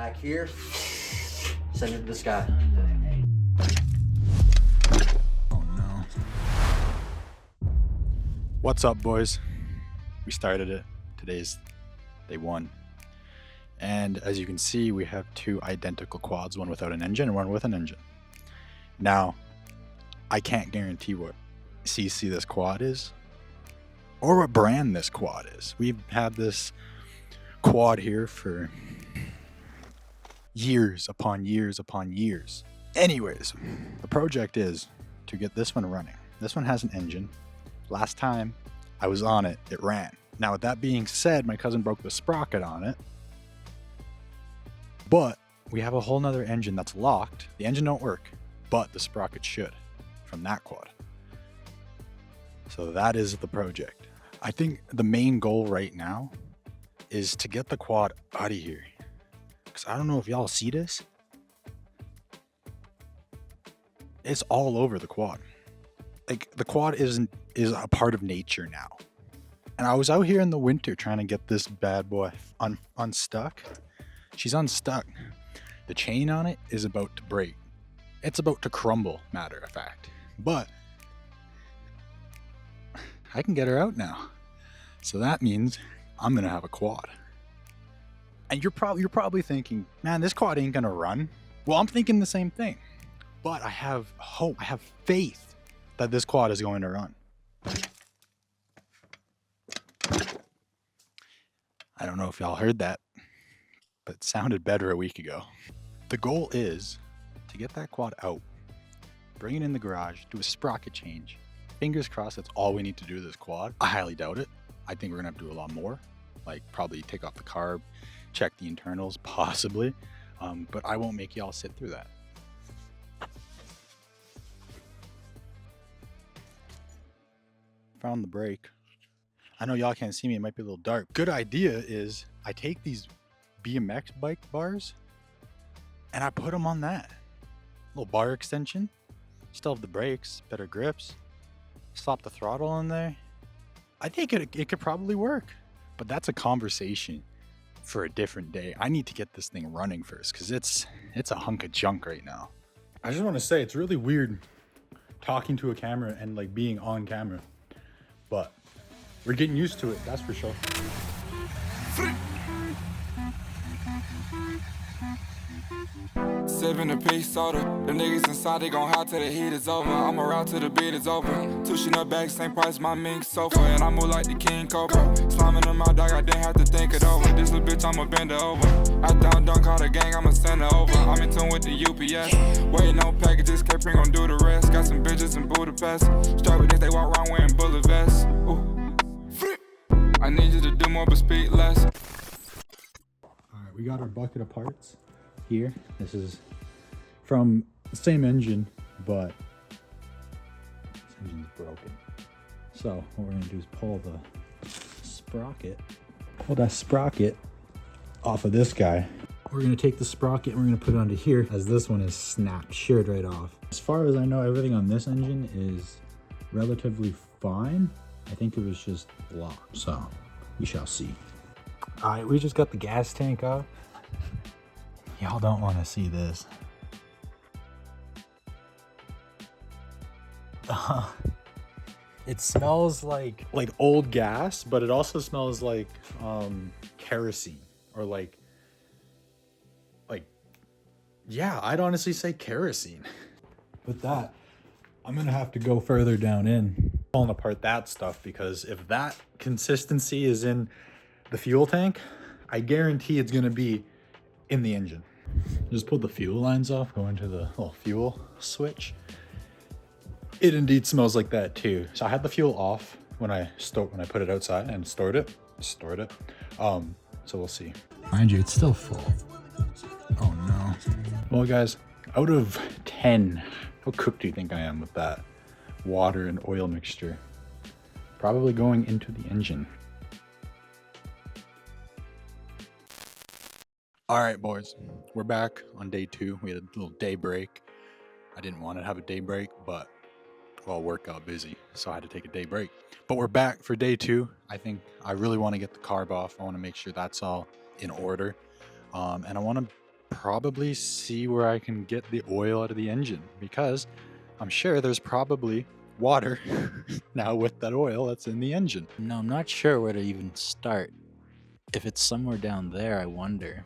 back here, send it to the sky. Oh no. What's up, boys? We started it. Today's day 1. And as you can see, we have 2 identical quads, one without an engine and one with an engine. Now, I can't guarantee what CC this quad is or what brand this quad is. We've had this quad here for years upon years upon years. Anyways, the project is to get this one running. This one has an engine. Last time I was on it, it ran. Now, with that being said, my cousin broke the sprocket on it. But we have a whole nother engine that's locked. The engine don't work, but the sprocket should from that quad. So that is the project. I think the main goal right now is to get the quad out of here. Because I don't know if y'all see this. It's all over the quad. Like, the quad is a part of nature now. And I was out here in the winter trying to get this bad boy unstuck. She's unstuck. The chain on it is about to break. It's about to crumble, matter of fact. But I can get her out now. So that means I'm gonna have a quad. And you're probably thinking, man, this quad ain't gonna run. Well, I'm thinking the same thing. But I have hope, I have faith that this quad is going to run. I don't know if y'all heard that, but it sounded better a week ago. The goal is to get that quad out, bring it in the garage, do a sprocket change. Fingers crossed that's all we need to do to this quad. I highly doubt it. I think we're gonna have to do a lot more, like probably take off the carb, check the internals, possibly, but I won't make y'all sit through that. Found the brake. I know y'all can't see me, it might be a little dark. Good idea is I take these BMX bike bars and I put them on that. Little bar extension. Still have the brakes, better grips. Slap the throttle in there. I think it could probably work. But that's a conversation for a different day. I need to get this thing running first because it's a hunk of junk right now. I just want to say it's really weird talking to a camera and like being on camera. But we're getting used to it, that's for sure. 7 apiece soda. Them niggas inside, they gon' hide till the heat is over. I'ma ride till the beat is over. 2 Chanel bags, same price, my mink sofa. And I move like the King Cobra. Slamming in my dog, I didn't have to think it over. This little bitch, I'ma bend her over. After I'm done, call the gang, I'ma send her over. I'm in tune with the UPS. Waiting on packages, Capri gon' do the rest. Got some bitches in Budapest. Straight with this, they walk around wearing bullet vests. Ooh. I need you to do more, but speak less. Alright, we got our bucket of parts here. This is from the same engine, but this engine's broken. So what we're gonna do is pull that sprocket off of this guy. We're gonna take the sprocket and we're gonna put it onto here, as this one is snapped, sheared right off. As far as I know, everything on this engine is relatively fine. I think it was just locked, so we shall see. All right, we just got the gas tank off. Y'all don't want to see this. It smells like old gas, but it also smells like kerosene or like yeah, I'd honestly say kerosene. With that, I'm gonna have to go further down in pulling apart that stuff, because if that consistency is in the fuel tank, I guarantee it's gonna be in the engine. Just pull the fuel lines off, go into the little fuel switch. It indeed smells like that too. So I had the fuel off when I put it outside and stored it. So we'll see. Mind you, it's still full. Oh no. Well guys, out of 10, how cooked do you think I am with that water and oil mixture? Probably going into the engine. All right, boys, we're back on day 2. We had a little day break. I didn't want to have a day break, but well, work got busy, so I had to take a day break. But we're back for day 2. I think I really want to get the carb off. I want to make sure that's all in order. And I want to probably see where I can get the oil out of the engine, because I'm sure there's probably water now with that oil that's in the engine. No, I'm not sure where to even start. If it's somewhere down there, I wonder.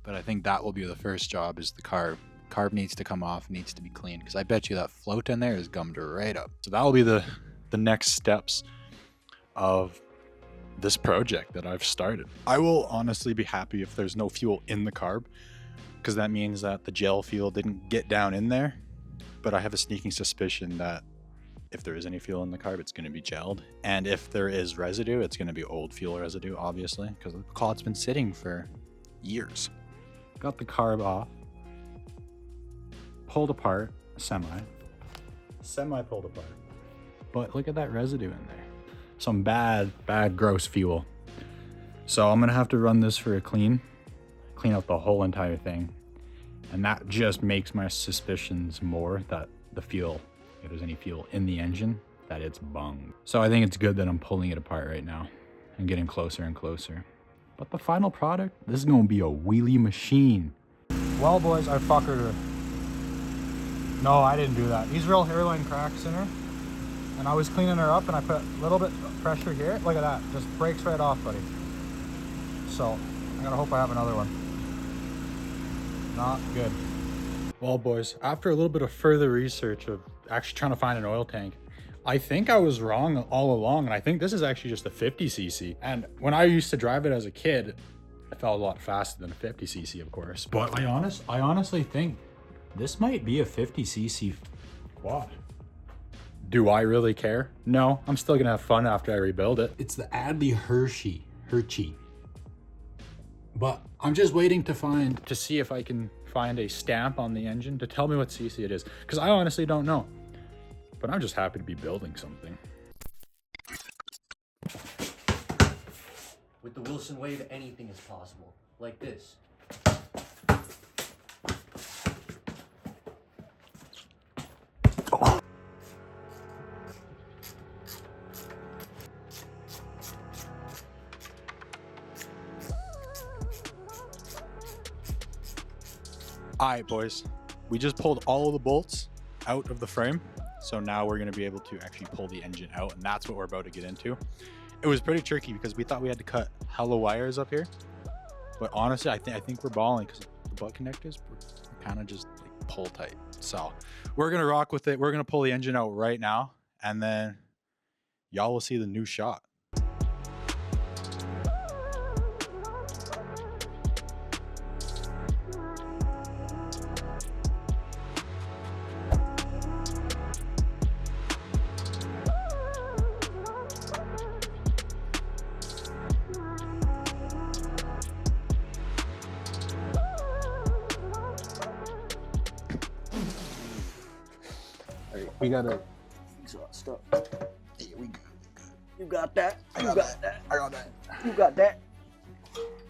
But I think that will be the first job, is the carb. Carb needs to come off, needs to be cleaned, because I bet you that float in there is gummed right up. So that will be the next steps of this project that I've started. I will honestly be happy if there's no fuel in the carb, because that means that the gel fuel didn't get down in there. But I have a sneaking suspicion that if there is any fuel in the carb, it's going to be gelled. And if there is residue, it's going to be old fuel residue, obviously, because the quad's been sitting for years. Got the carb off, pulled apart, semi pulled apart. But look at that residue in there. Some bad, gross fuel. So I'm going to have to run this for a clean out the whole entire thing. And that just makes my suspicions more that the fuel, if there's any fuel in the engine, that it's bunged. So I think it's good that I'm pulling it apart right now and getting closer and closer. But the final product, this is gonna be a wheelie machine. Well, boys, I fuckered her. No, I didn't do that. These real hairline cracks in her. And I was cleaning her up and I put a little bit of pressure here. Look at that, just breaks right off, buddy. So I gotta hope I have another one. Not good. Well, boys, after a little bit of further research of actually trying to find an oil tank, I think I was wrong all along, and I think this is actually just a 50cc. And when I used to drive it as a kid, I felt a lot faster than a 50cc, of course. But I honestly think this might be a 50cc quad. Do I really care? No, I'm still gonna have fun after I rebuild it. It's the Adly Hershey. But I'm just waiting to see if I can find a stamp on the engine to tell me what cc it is, because I honestly don't know. But I'm just happy to be building something. With the Wilson wave, anything is possible. Like this. All right, boys, we just pulled all of the bolts out of the frame. So now we're going to be able to actually pull the engine out, and that's what we're about to get into. It was pretty tricky because we thought we had to cut hella wires up here. But honestly, I think we're balling because the butt connectors were kind of just like pull tight. So we're going to rock with it. We're going to pull the engine out right now, and then y'all will see the new shot. We gotta stop. Yeah, we good. You got that. I got that. You got that.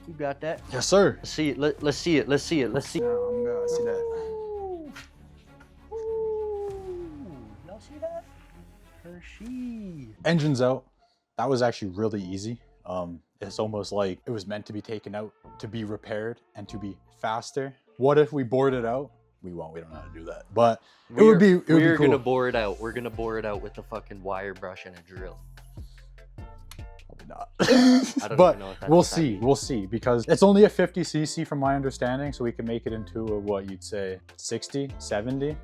You got that. Yes, sir. Let's see it. Let's see it. Let's see it. Let's see. I'm gonna see that. Y'all see that? Hershey. Engine's out. That was actually really easy. It's almost like it was meant to be taken out to be repaired and to be faster. What if we bored it out? We won't. We don't know how to do that. But it would be cool. We're gonna bore it out. We're gonna bore it out with a fucking wire brush and a drill. Probably not. I don't but even know what we'll see. We'll see, because it's only a 50cc from my understanding, so we can make it into a, what you'd say, 60, 70,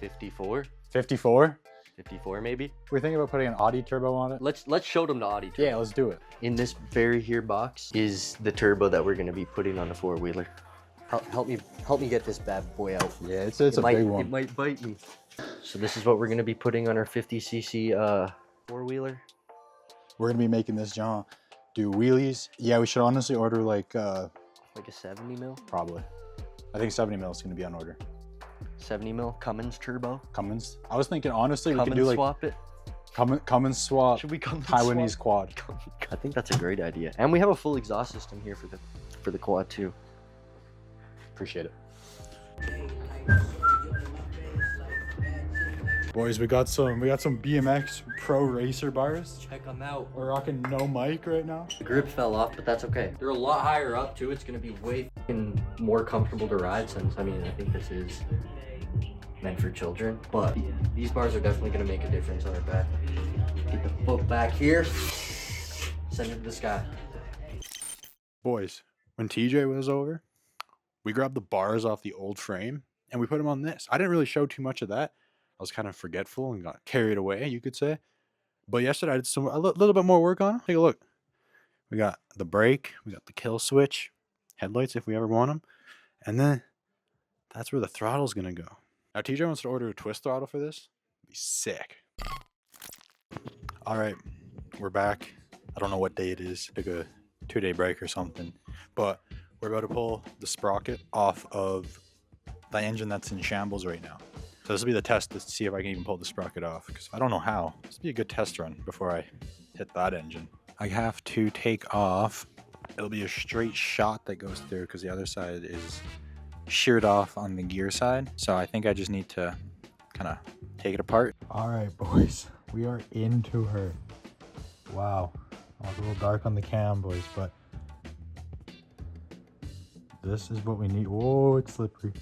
54. 54. 54 maybe. We're thinking about putting an Audi turbo on it. Let's show them the Audi turbo. Yeah, let's do it. In this very here box is the turbo that we're gonna be putting on the four-wheeler. Help me get this bad boy out. Yeah, it's a big one. It might bite me. So this is what we're gonna be putting on our 50cc four-wheeler. We're gonna be making this John do wheelies. Yeah, we should honestly order like a 70 mil. Probably. I think 70 mil is gonna be on order. 70 mil Cummins turbo. Cummins. I was thinking honestly we Cummins could do like swap it. Cummins swap. Should we Cummins Taiwanese swap? quad. I think that's a great idea. And we have a full exhaust system here for the quad too. Appreciate it. Boys, we got some BMX Pro Racer bars. Check them out. We're rocking no mic right now. The grip fell off, but that's okay. They're a lot higher up too. It's gonna be way more comfortable to ride since, I mean, I think this is meant for children. But these bars are definitely gonna make a difference on our back. Get the foot back here. Send it to the sky. Boys, when TJ was over, we grabbed the bars off the old frame and we put them on this. I didn't really show too much of that. I was kind of forgetful and got carried away, you could say. But yesterday I did a little bit more work on them. Take a look. We got the brake, we got the kill switch, headlights if we ever want them, and then that's where the throttle's gonna go. Now TJ wants to order a twist throttle for this. It'd be sick. All right, we're back. I don't know what day it is. Took a 2-day break or something, but we're about to pull the sprocket off of the engine that's in shambles right now. So this will be the test to see if I can even pull the sprocket off, because I don't know how. This will be a good test run before I hit that engine. I have to take off. It'll be a straight shot that goes through because the other side is sheared off on the gear side. So I think I just need to kind of take it apart. All right, boys, we are into her. Wow, I was a little dark on the cam, boys, but this is what we need. Whoa, it's slippery.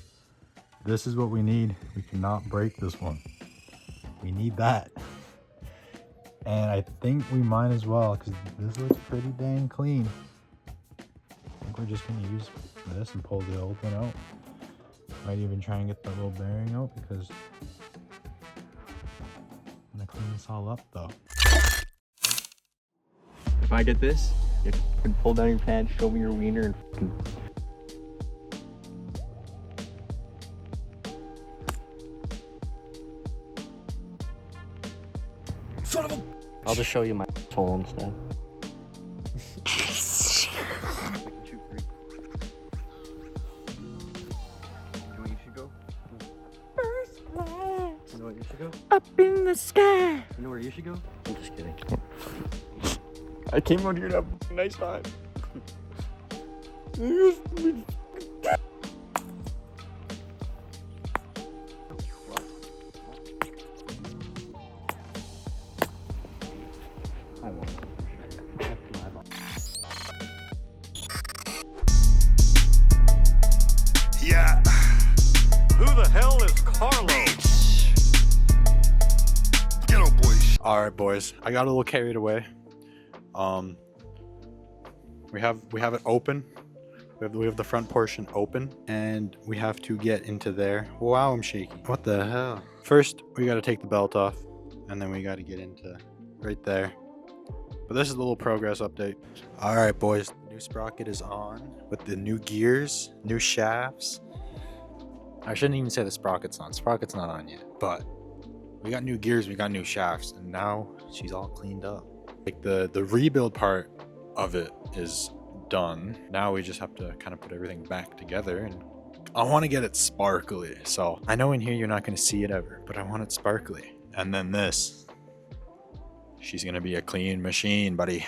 This is what we need. We cannot break this one. We need that. And I think we might as well, because this looks pretty dang clean. I think we're just gonna use this and pull the old one out. Might even try and get the little bearing out, because I'm gonna clean this all up though. If I get this, you can pull down your pants, show me your wiener, and Son of a... I'll just show you my hole instead. You know where you should go? Up in the sky. You know where you should go? I'm just kidding. I came out here to have a nice time. Yeah. Who the hell is Carlos? Get on, boys. All right, boys. I got a little carried away. We have it open. We have the front portion open, and we have to get into there. Wow, I'm shaky. What the hell? First, we got to take the belt off, and then we got to get into right there. But this is a little progress update. All right, boys. The new sprocket is on with the new gears, new shafts. I shouldn't even say the sprocket's on. Sprocket's not on yet, but we got new gears, we got new shafts, and now she's all cleaned up. Like the rebuild part of it is done. Now we just have to kind of put everything back together, and I want to get it sparkly. So I know in here you're not going to see it ever, but I want it sparkly. And then this, she's going to be a clean machine, buddy.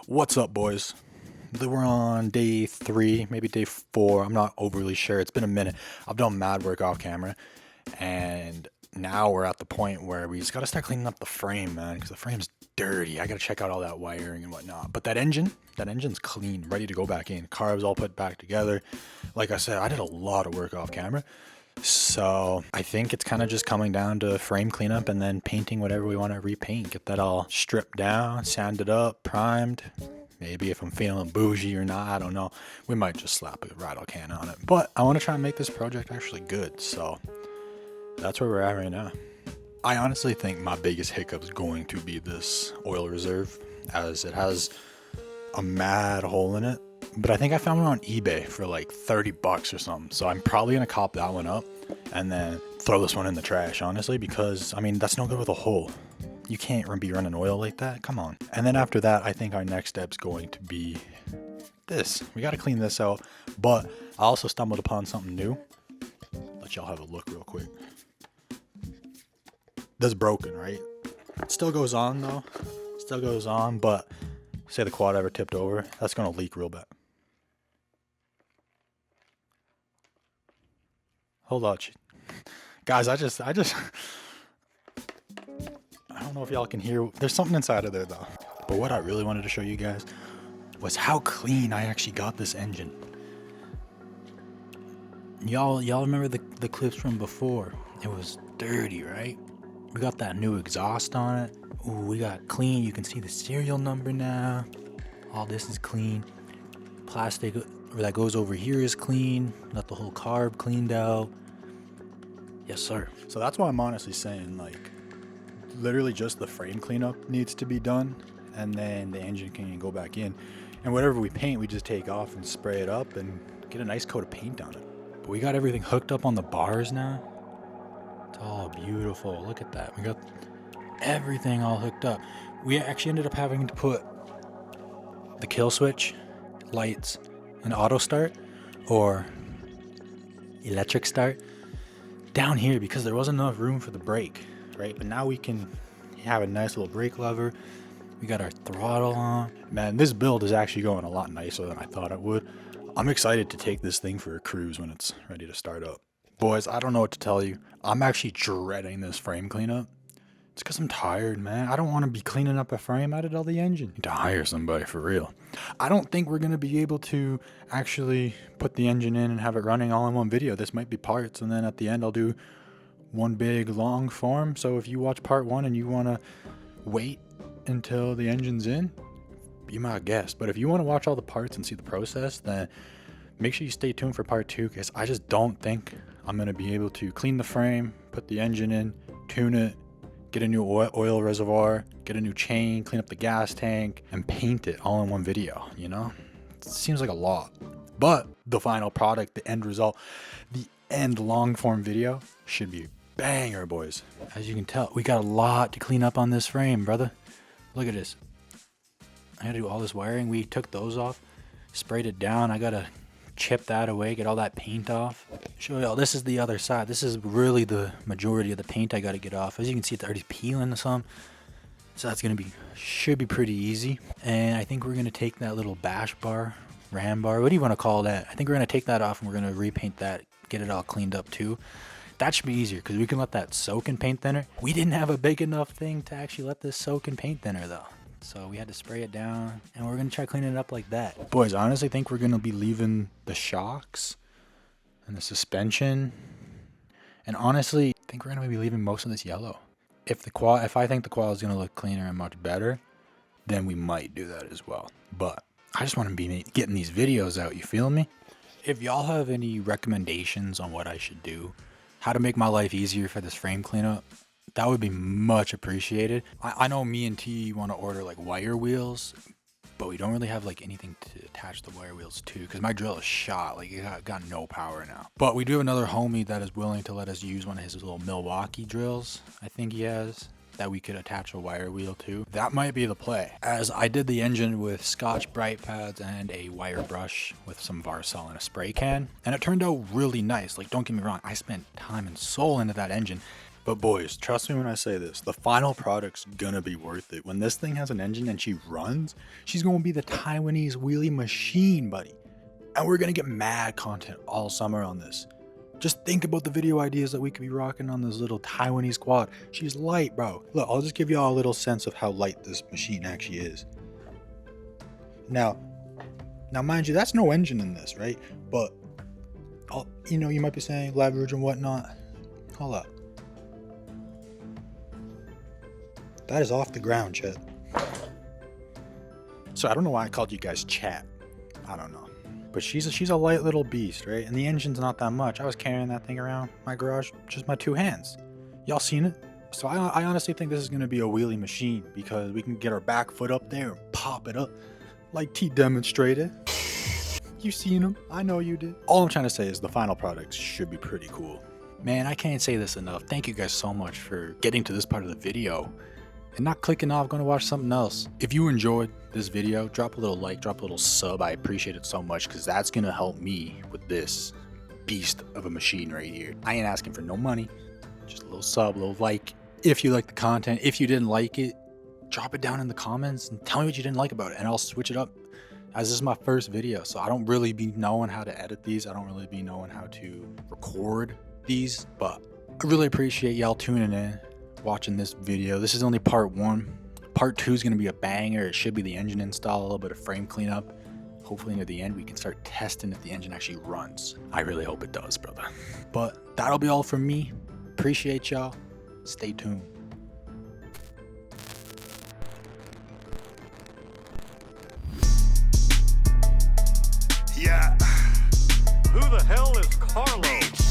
What's up, boys? We're on day 3, maybe day 4. I'm not overly sure. It's been a minute. I've done mad work off camera, and now we're at the point where we just got to start cleaning up the frame, man, because the frame's dirty. I got to check out all that wiring and whatnot. But that engine's clean, ready to go back in. Carbs all put back together. Like I said, I did a lot of work off camera. So I think it's kind of just coming down to frame cleanup and then painting whatever we want to repaint. Get that all stripped down, sanded up, primed. Maybe if I'm feeling bougie or not, I don't know. We might just slap a rattle can on it. But I want to try and make this project actually good. So that's where we're at right now. I honestly think my biggest hiccup is going to be this oil reserve, as it has a mad hole in it. But I think I found one on eBay for like 30 bucks or something. So I'm probably going to cop that one up and then throw this one in the trash, honestly, because I mean, that's no good with a hole. You can't be running oil like that. Come on. And then after that, I think our next step's going to be this. We got to clean this out. But I also stumbled upon something new. Let y'all have a look real quick. This is broken, right? It still goes on though. Still goes on, but say the quad ever tipped over, that's gonna leak real bad. Hold on, Guys, I don't know if y'all can hear. There's something inside of there though. But what I really wanted to show you guys was how clean I actually got this engine. Y'all remember the clips from before? It was dirty, right? We got that new exhaust on it. Ooh, we got clean. You can see the serial number now. All this is clean. Plastic that goes over here is clean. Got the whole carb cleaned out. Yes, sir. So that's why I'm honestly saying, like, literally just the frame cleanup needs to be done, and then the engine can go back in. And whatever we paint, we just take off and spray it up and get a nice coat of paint on it. But we got everything hooked up on the bars now. It's all beautiful. Look at that. We got everything all hooked up. We actually ended up having to put the kill switch, lights, and auto start or electric start down here because there wasn't enough room for the brake, right? But now we can have a nice little brake lever. We got our throttle on. Man, this build is actually going a lot nicer than I thought it would. I'm excited to take this thing for a cruise when it's ready to start up. Boys, I don't know what to tell you. I'm actually dreading this frame cleanup. It's because I'm tired, man. I don't want to be cleaning up a frame. I did all the engine. Need to hire somebody for real. I don't think we're going to be able to actually put the engine in and have it running all in one video. This might be parts, and then at the end I'll do one big long form. So if you watch part 1 and you want to wait until the engine's in, be my guest. But if you want to watch all the parts and see the process, then make sure you stay tuned for part 2, because I just don't think I'm going to be able to clean the frame, put the engine in, tune it, get a new oil reservoir, get a new chain, clean up the gas tank, and paint it all in one video, you know? It seems like a lot. But the final product, the end result, the end long form video should be banger, boys. As you can tell, we got a lot to clean up on this frame, brother. Look at this. I had to do all this wiring. We took those off, sprayed it down. I gotta chip that away, get all that paint off. Show y'all, this is the other side. This is really the majority of the paint I gotta get off. As you can see, it's already peeling some. So that's should be pretty easy. And I think we're gonna take that little bash bar, ram bar, what do you wanna call that? I think we're gonna take that off and we're gonna repaint that, get it all cleaned up too. That should be easier because we can let that soak in paint thinner. We didn't have a big enough thing to actually let this soak in paint thinner though. So we had to spray it down, and we're going to try cleaning it up like that. Boys, I honestly think we're going to be leaving the shocks and the suspension. And honestly, I think we're going to be leaving most of this yellow. If I think the qual is going to look cleaner and much better, then we might do that as well. But I just want to be getting these videos out, you feel me? If y'all have any recommendations on what I should do, how to make my life easier for this frame cleanup, that would be much appreciated. I know me and T want to order like wire wheels, but we don't really have like anything to attach the wire wheels to because my drill is shot. Like it got no power now. But we do have another homie that is willing to let us use one of his little Milwaukee drills. I think he has that we could attach a wire wheel to. That might be the play. As I did the engine with Scotch Brite pads and a wire brush with some Varsol and a spray can, and it turned out really nice. Like don't get me wrong, I spent time and soul into that engine. But boys, trust me when I say this, the final product's gonna be worth it. When this thing has an engine and she runs, she's gonna be the Taiwanese wheelie machine, buddy. And we're gonna get mad content all summer on this. Just think about the video ideas that we could be rocking on this little Taiwanese quad. She's light, bro. Look, I'll just give y'all a little sense of how light this machine actually is. Now mind you, that's no engine in this, right? But, you know, you might be saying leverage and whatnot. Hold up. That is off the ground, chat. So I don't know why I called you guys chat. I don't know. But she's a light little beast, right? And the engine's not that much. I was carrying that thing around my garage, just my 2 hands. Y'all seen it? So I honestly think this is going to be a wheelie machine because we can get our back foot up there and pop it up like T demonstrated. You seen him? I know you did. All I'm trying to say is the final product should be pretty cool. Man, I can't say this enough. Thank you guys so much for getting to this part of the video and not clicking off, going to watch something else. If you enjoyed this video, drop a little like, drop a little sub. I appreciate it so much because that's going to help me with this beast of a machine right here. I ain't asking for no money, just a little sub, a little like. If you like the content, if you didn't like it, drop it down in the comments and tell me what you didn't like about it and I'll switch it up. As this is my first video, so I don't really be knowing how to edit these. I don't really be knowing how to record these, but I really appreciate y'all tuning in, watching this video. This is only part 1. Part 2 is going to be a banger. It should be the engine install, a little bit of frame cleanup. Hopefully near the end we can start testing if the engine actually runs. I really hope it does, brother. But that'll be all from me. Appreciate y'all. Stay tuned. Yeah. Who the hell is Carlos?